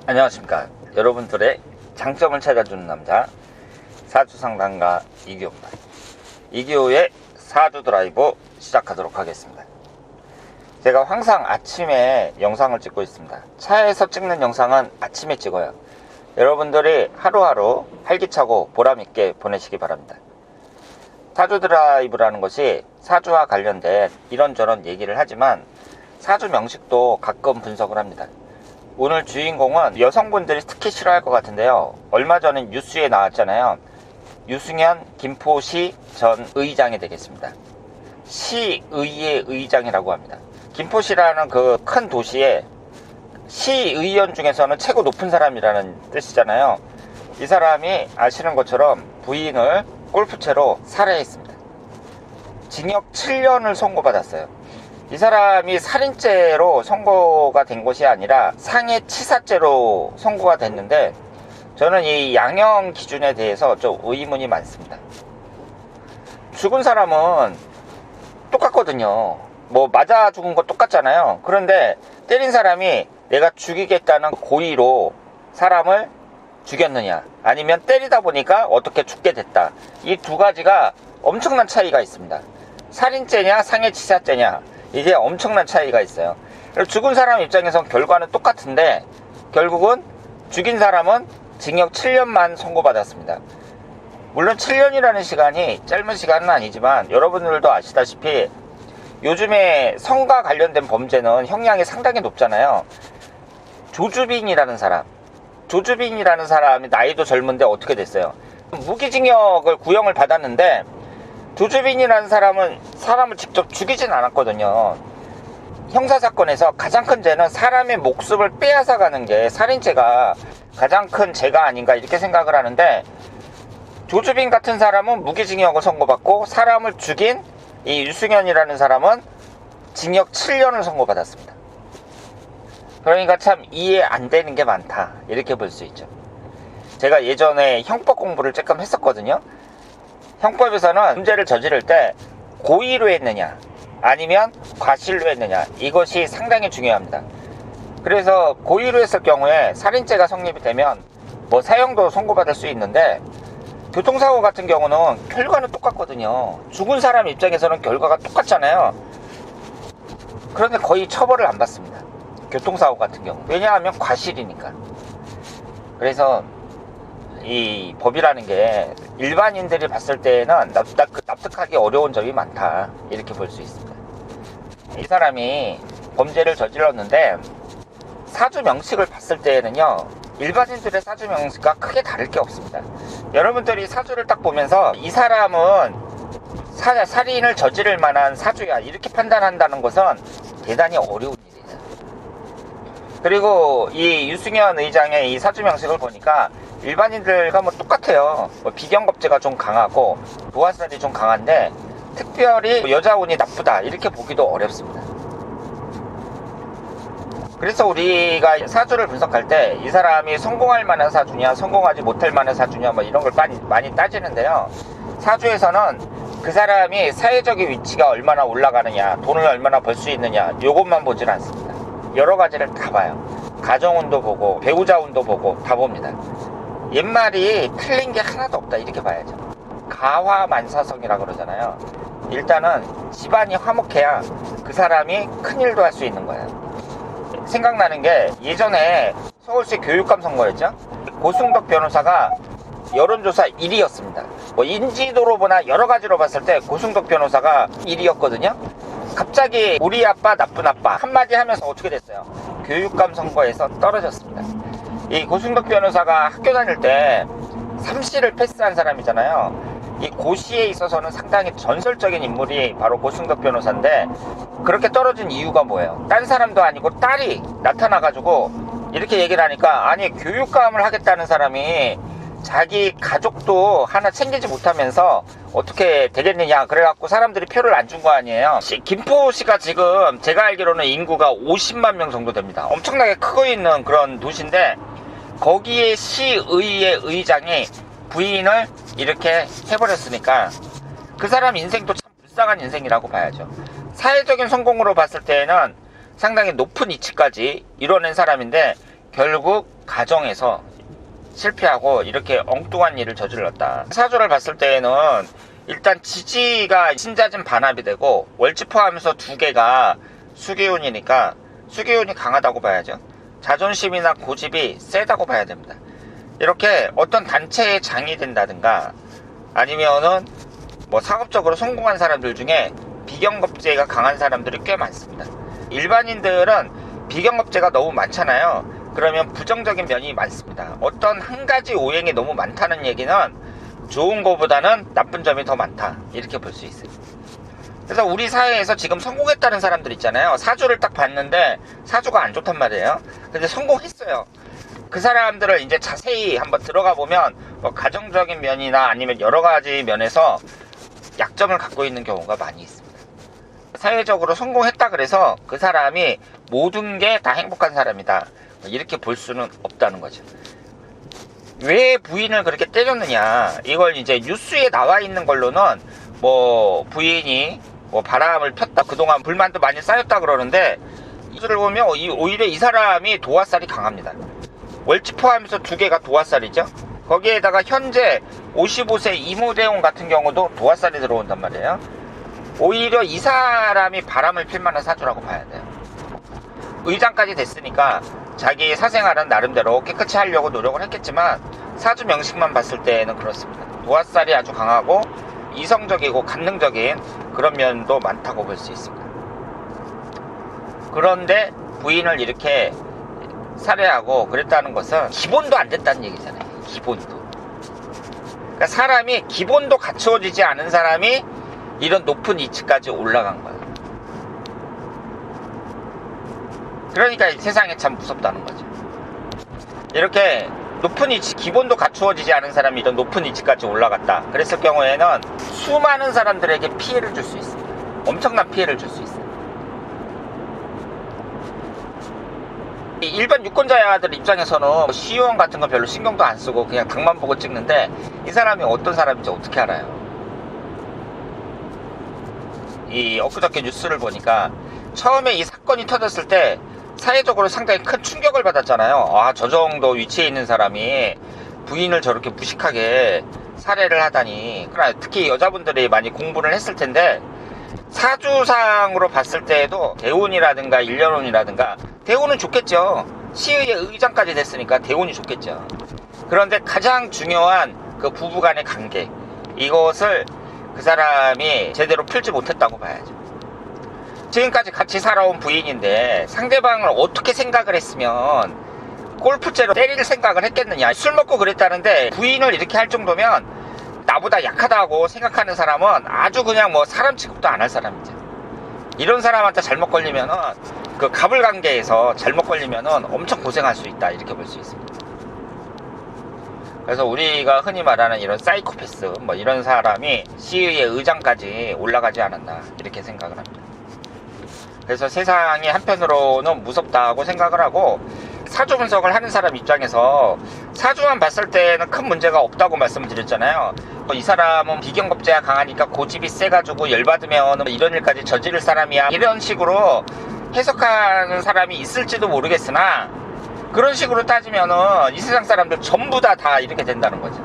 안녕하십니까. 여러분들의 장점을 찾아주는 남자 사주상담가 이기호입니다. 이기호의 사주 드라이브 시작하도록 하겠습니다. 제가 항상 아침에 영상을 찍고 있습니다. 차에서 찍는 영상은 아침에 찍어요. 여러분들이 하루하루 활기차고 보람있게 보내시기 바랍니다. 사주 드라이브라는 것이 사주와 관련된 이런저런 얘기를 하지만 사주 명식도 가끔 분석을 합니다. 오늘 주인공은 여성분들이 특히 싫어할 것 같은데요. 얼마 전에 뉴스에 나왔잖아요. 유승현 김포시 전 의장이 되겠습니다. 시의회 의장이라고 합니다. 김포시라는 그 큰 도시에 시의원 중에서는 최고 높은 사람이라는 뜻이잖아요. 이 사람이 아시는 것처럼 부인을 골프채로 살해했습니다. 징역 7년을 선고받았어요. 이 사람이 살인죄로 선고가 된 것이 아니라 상해치사죄로 선고가 됐는데, 저는 이 양형 기준에 대해서 좀 의문이 많습니다. 죽은 사람은 똑같거든요. 뭐 맞아 죽은 거 똑같잖아요. 그런데 때린 사람이 내가 죽이겠다는 고의로 사람을 죽였느냐, 아니면 때리다 보니까 어떻게 죽게 됐다, 이 두 가지가 엄청난 차이가 있습니다. 살인죄냐 상해치사죄냐, 이게 엄청난 차이가 있어요. 죽은 사람 입장에선 결과는 똑같은데 결국은 죽인 사람은 징역 7년만 선고받았습니다. 물론 7년이라는 시간이 짧은 시간은 아니지만 여러분들도 아시다시피 요즘에 성과 관련된 범죄는 형량이 상당히 높잖아요. 조주빈이라는 사람이 나이도 젊은데 어떻게 됐어요? 무기징역을 구형을 받았는데, 조주빈이라는 사람은 사람을 직접 죽이진 않았거든요. 형사사건에서 가장 큰 죄는 사람의 목숨을 빼앗아가는 게 살인죄가 가장 큰 죄가 아닌가, 이렇게 생각을 하는데, 조주빈 같은 사람은 무기징역을 선고받고 사람을 죽인 이 유승현이라는 사람은 징역 7년을 선고받았습니다. 그러니까 참 이해 안 되는 게 많다, 이렇게 볼 수 있죠. 제가 예전에 형법 공부를 조금 했었거든요. 형법에서는 문제를 저지를 때 고의로 했느냐 아니면 과실로 했느냐, 이것이 상당히 중요합니다. 그래서 고의로 했을 경우에 살인죄가 성립이 되면 뭐 사형도 선고받을 수 있는데, 교통사고 같은 경우는 결과는 똑같거든요. 죽은 사람 입장에서는 결과가 똑같잖아요. 그런데 거의 처벌을 안 받습니다. 교통사고 같은 경우. 왜냐하면 과실이니까. 그래서 이 법이라는 게 일반인들이 봤을 때는 납득하기 어려운 점이 많다, 이렇게 볼 수 있습니다. 이 사람이 범죄를 저질렀는데 사주 명식을 봤을 때는요, 일반인들의 사주 명식과 크게 다를 게 없습니다. 여러분들이 사주를 딱 보면서 이 사람은 살인을 저지를 만한 사주야, 이렇게 판단한다는 것은 대단히 어려운 일이에요. 그리고 이 유승현 의장의 이 사주 명식을 보니까 일반인들과 뭐 똑같아요. 뭐 비경겁제가 좀 강하고 도화살이 좀 강한데 특별히 여자 운이 나쁘다, 이렇게 보기도 어렵습니다. 그래서 우리가 사주를 분석할 때 이 사람이 성공할 만한 사주냐 성공하지 못할 만한 사주냐, 뭐 이런 걸 많이 따지는데요. 사주에서는 그 사람이 사회적인 위치가 얼마나 올라가느냐, 돈을 얼마나 벌 수 있느냐, 요것만 보질 않습니다. 여러 가지를 다 봐요. 가정운도 보고 배우자 운도 보고 다 봅니다. 옛말이 틀린 게 하나도 없다, 이렇게 봐야죠. 가화만사성이라고 그러잖아요. 일단은 집안이 화목해야 그 사람이 큰일도 할 수 있는 거예요. 생각나는 게 예전에 서울시 교육감 선거였죠. 고승덕 변호사가 여론조사 1위였습니다. 뭐 인지도로 보나 여러 가지로 봤을 때 고승덕 변호사가 1위였거든요. 갑자기 우리 아빠 나쁜 아빠 한마디 하면서 어떻게 됐어요? 교육감 선거에서 떨어졌습니다. 이 고승덕 변호사가 학교 다닐 때 삼시를 패스한 사람이잖아요. 이 고시에 있어서는 상당히 전설적인 인물이 바로 고승덕 변호사인데, 그렇게 떨어진 이유가 뭐예요? 딴 사람도 아니고 딸이 나타나가지고 이렇게 얘기를 하니까, 아니 교육감을 하겠다는 사람이 자기 가족도 하나 챙기지 못하면서 어떻게 되겠느냐, 그래갖고 사람들이 표를 안 준 거 아니에요. 김포시가 지금 제가 알기로는 인구가 50만 명 정도 됩니다. 엄청나게 크고 있는 그런 도시인데, 거기에 시의회 의장이 부인을 이렇게 해버렸으니까 그 사람 인생도 참 불쌍한 인생이라고 봐야죠. 사회적인 성공으로 봤을 때는 상당히 높은 위치까지 이뤄낸 사람인데 결국 가정에서 실패하고 이렇게 엉뚱한 일을 저질렀다. 사주를 봤을 때에는 일단 지지가 신자진 반합이 되고 월지 포함해서 두 개가 수기운이니까 수기운이 강하다고 봐야죠. 자존심이나 고집이 세다고 봐야 됩니다. 이렇게 어떤 단체의 장이 된다든가 아니면은 뭐 사업적으로 성공한 사람들 중에 비경겁제가 강한 사람들이 꽤 많습니다. 일반인들은 비경겁제가 너무 많잖아요. 그러면 부정적인 면이 많습니다. 어떤 한 가지 오행이 너무 많다는 얘기는 좋은 거보다는 나쁜 점이 더 많다, 이렇게 볼 수 있어요. 그래서 우리 사회에서 지금 성공했다는 사람들 있잖아요. 사주를 딱 봤는데 사주가 안 좋단 말이에요. 근데 성공했어요. 그 사람들을 이제 자세히 한번 들어가 보면 뭐 가정적인 면이나 아니면 여러 가지 면에서 약점을 갖고 있는 경우가 많이 있습니다. 사회적으로 성공했다 그래서 그 사람이 모든 게 다 행복한 사람이다, 이렇게 볼 수는 없다는 거죠. 왜 부인을 그렇게 때렸느냐, 이걸 이제 뉴스에 나와 있는 걸로는 뭐 부인이 뭐 바람을 폈다, 그동안 불만도 많이 쌓였다 그러는데, 이를 보면 오히려 이 사람이 도화살이 강합니다. 월지 포함해서 두 개가 도화살이죠. 거기에다가 현재 55세 이모대원 같은 경우도 도화살이 들어온단 말이에요. 오히려 이 사람이 바람을 필 만한 사주라고 봐야 돼요. 의장까지 됐으니까 자기 사생활은 나름대로 깨끗이 하려고 노력을 했겠지만 사주 명식만 봤을 때는 그렇습니다. 도화살이 아주 강하고 이성적이고 관능적인 그런 면도 많다고 볼 수 있습니다. 그런데 부인을 이렇게 살해하고 그랬다는 것은 기본도 안 됐다는 얘기잖아요. 기본도. 그러니까 사람이 기본도 갖추어지지 않은 사람이 이런 높은 위치까지 올라간 거예요. 그러니까 세상에 참 무섭다는 거죠. 이렇게 높은 위치, 기본도 갖추어지지 않은 사람이 이런 높은 위치까지 올라갔다. 그랬을 경우에는 수많은 사람들에게 피해를 줄 수 있습니다. 엄청난 피해를 줄 수 있어요. 일반 유권자들 입장에서는 시의원 같은 거 별로 신경도 안 쓰고 그냥 당만 보고 찍는데, 이 사람이 어떤 사람인지 어떻게 알아요? 이 엊그저께 뉴스를 보니까 처음에 이 사건이 터졌을 때 사회적으로 상당히 큰 충격을 받았잖아요. 아, 저 정도 위치에 있는 사람이 부인을 저렇게 무식하게 살해를 하다니. 그러나 특히 여자분들이 많이 공부를 했을 텐데, 사주상으로 봤을 때에도 대운이라든가 일년운이라든가, 대운은 좋겠죠. 시의회 의장까지 됐으니까 대운이 좋겠죠. 그런데 가장 중요한 그 부부간의 관계, 이것을 그 사람이 제대로 풀지 못했다고 봐야죠. 지금까지 같이 살아온 부인인데 상대방을 어떻게 생각을 했으면 골프채로 때릴 생각을 했겠느냐. 술 먹고 그랬다는데 부인을 이렇게 할 정도면 나보다 약하다고 생각하는 사람은 아주 그냥 뭐 사람 취급도 안 할 사람이죠. 이런 사람한테 잘못 걸리면은, 그 가불관계에서 잘못 걸리면은 엄청 고생할 수 있다, 이렇게 볼 수 있습니다. 그래서 우리가 흔히 말하는 이런 사이코패스, 뭐 이런 사람이 시의회 의장까지 올라가지 않았나, 이렇게 생각을 합니다. 그래서 세상이 한편으로는 무섭다고 생각을 하고, 사주 분석을 하는 사람 입장에서 사주만 봤을 때는 큰 문제가 없다고 말씀을 드렸잖아요. 이 사람은 비경겁제가 강하니까 고집이 세가지고 열받으면 이런 일까지 저지를 사람이야, 이런 식으로 해석하는 사람이 있을지도 모르겠으나, 그런 식으로 따지면은 이 세상 사람들 전부 다 이렇게 된다는 거죠.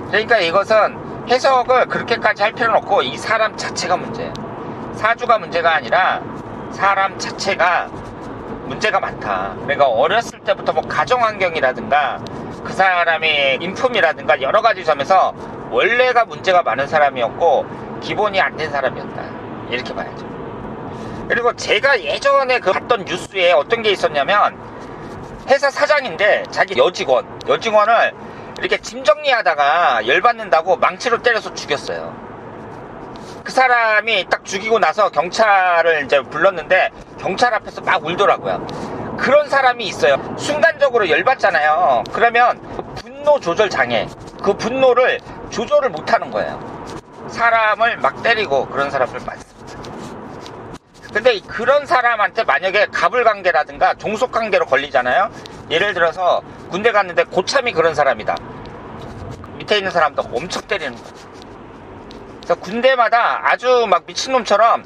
그러니까 이것은 해석을 그렇게까지 할 필요는 없고, 이 사람 자체가 문제예요. 사주가 문제가 아니라 사람 자체가 문제가 많다. 그러니까 어렸을 때부터 뭐 가정환경이라든가 그 사람의 인품이라든가 여러 가지 점에서 원래가 문제가 많은 사람이었고 기본이 안 된 사람이었다, 이렇게 봐야죠. 그리고 제가 예전에 봤던 뉴스에 어떤 게 있었냐면, 회사 사장인데 자기 여직원을 이렇게 짐 정리하다가 열받는다고 망치로 때려서 죽였어요. 그 사람이 딱 죽이고 나서 경찰을 이제 불렀는데 경찰 앞에서 막 울더라고요. 그런 사람이 있어요. 순간적으로 열받잖아요. 그러면 분노 조절 장애, 그 분노를 조절을 못하는 거예요. 사람을 막 때리고 그런 사람들 많습니다. 근데 그런 사람한테 만약에 가불관계라든가 종속관계로 걸리잖아요. 예를 들어서 군대 갔는데 고참이 그런 사람이다. 밑에 있는 사람도 엄청 때리는 거죠. 그래서 군대마다 아주 막 미친놈처럼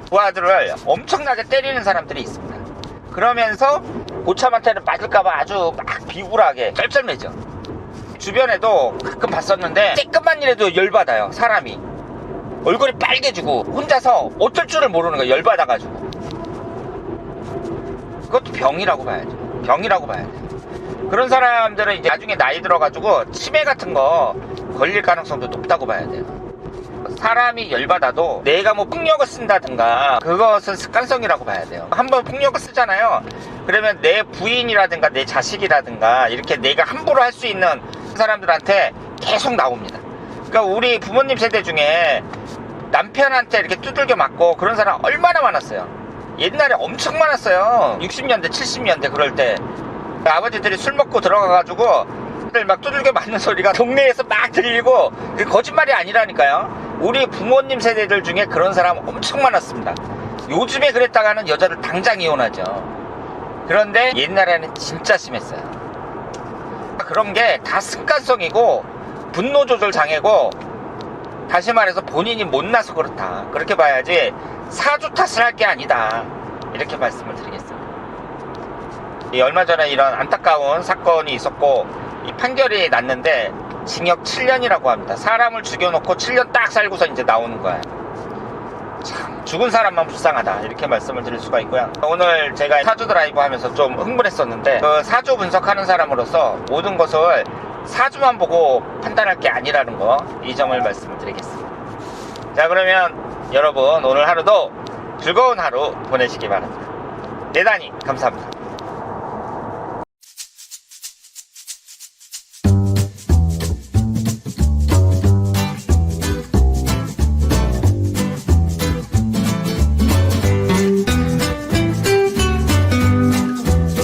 부하들을 엄청나게 때리는 사람들이 있습니다. 그러면서 고참한테는 맞을까봐 아주 막 비굴하게 쩔쩔매죠. 주변에도 가끔 봤었는데 조금만 일해도 열받아요. 사람이 얼굴이 빨개지고 혼자서 어쩔 줄을 모르는 거예요. 열받아가지고. 그것도 병이라고 봐야죠. 병이라고 봐야 돼요. 그런 사람들은 이제 나중에 나이 들어가지고 치매 같은 거 걸릴 가능성도 높다고 봐야 돼요. 사람이 열받아도 내가 뭐 폭력을 쓴다든가 그것은 습관성이라고 봐야 돼요. 한번 폭력을 쓰잖아요. 그러면 내 부인이라든가 내 자식이라든가 이렇게 내가 함부로 할 수 있는 사람들한테 계속 나옵니다. 그러니까 우리 부모님 세대 중에 남편한테 이렇게 두들겨 맞고 그런 사람 얼마나 많았어요. 옛날에 엄청 많았어요. 60년대 70년대 그럴 때 아버지들이 술 먹고 들어가가지고 막 두들겨 맞는 소리가 동네에서 막 들리고 그게 거짓말이 아니라니까요. 우리 부모님 세대들 중에 그런 사람 엄청 많았습니다. 요즘에 그랬다가는 여자를 당장 이혼하죠. 그런데 옛날에는 진짜 심했어요. 그런 게 다 습관성이고 분노 조절 장애고, 다시 말해서 본인이 못나서 그렇다, 그렇게 봐야지 사주 탓을 할 게 아니다, 이렇게 말씀을 드리겠습니다. 얼마 전에 이런 안타까운 사건이 있었고 이 판결이 났는데 징역 7년이라고 합니다. 사람을 죽여놓고 7년 딱 살고서 이제 나오는 거야. 참 죽은 사람만 불쌍하다, 이렇게 말씀을 드릴 수가 있고요. 오늘 제가 사주 드라이브 하면서 좀 흥분했었는데, 그 사주 분석하는 사람으로서 모든 것을 사주만 보고 판단할 게 아니라는 거, 이 점을 말씀을 드리겠습니다. 자, 그러면 여러분 오늘 하루도 즐거운 하루 보내시기 바랍니다. 대단히 감사합니다.